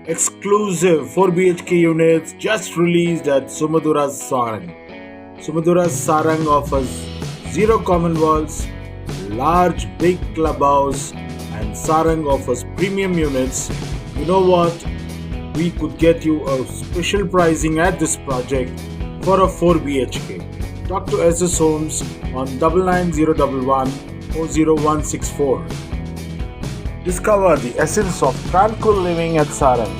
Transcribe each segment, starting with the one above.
Exclusive 4 BHK units just released at Sumadhura Sarang. Sumadhura Sarang offers zero common walls, large big clubhouse, and Sarang offers premium units. You know what? We could get you a special pricing at this project for a 4 BHK. Talk to SS Homes on 99011 40164. Discover the essence of tranquil living at Sarang.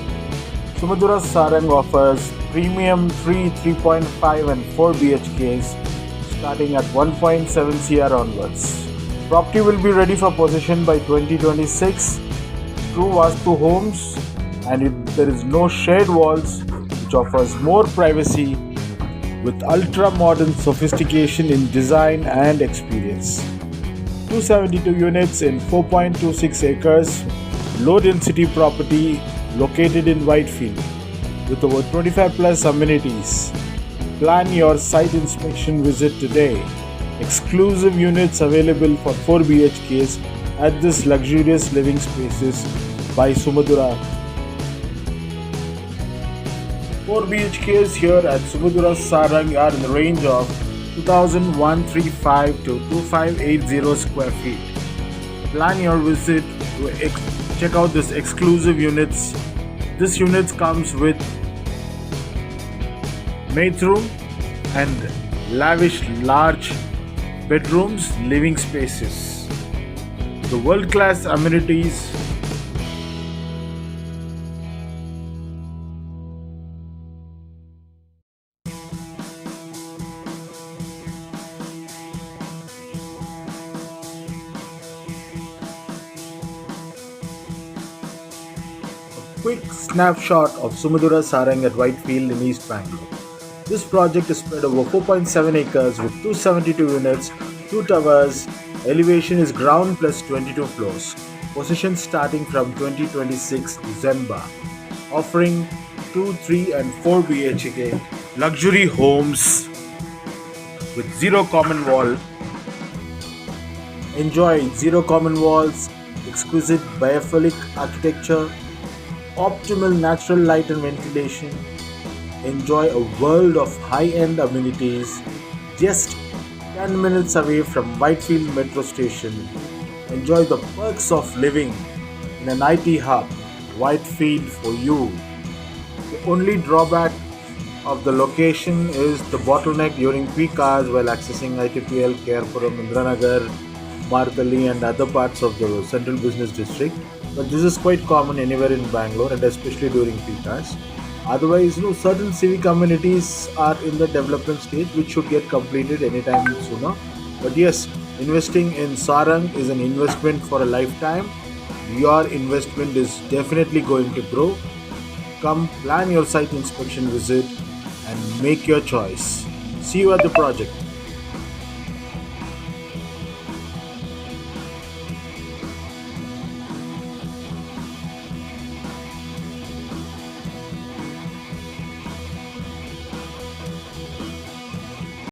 Sumadhura Sarang offers premium 3, 3.5 and 4 BHKs starting at 1.7 CR onwards. Property will be ready for possession by 2026. True Vastu homes, and there is no shared walls, which offers more privacy with ultra modern sophistication in design and experience. 272 units in 4.26 acres, low density property located in Whitefield with over 25 plus amenities. Plan your site inspection visit today. Exclusive units available for 4 BHKs at this luxurious living spaces by Sumadhura. 4 BHKs here at Sumadhura Sarang are in the range of 2,135 to 2,580 square feet. Plan your visit to check out this exclusive units. This unit comes with maid room and lavish large bedrooms, living spaces. The world-class amenities. Quick snapshot of Sumadhura Sarang at Whitefield in East Bangalore. This project is spread over 4.7 acres with 272 units, 2 towers. Elevation is ground plus 22 floors. Possession starting from 2026 December. Offering 2, 3 and 4 BHK luxury homes with zero common wall. Enjoy zero common walls, exquisite biophilic architecture, optimal natural light and ventilation. Enjoy a world of high-end amenities just 10 minutes away from Whitefield Metro Station. Enjoy the perks of living in an IT hub, Whitefield for you. The only drawback of the location is the bottleneck during peak hours while accessing ITPL, Kerpuram, Indranagar, Martali and other parts of the central business district. But this is quite common anywhere in Bangalore and especially during peak hours. Otherwise, certain civic amenities are in the development stage which should get completed anytime sooner. But yes, investing in Sarang is an investment for a lifetime. Your investment is definitely going to grow. Come plan your site inspection visit and make your choice. See you at the project.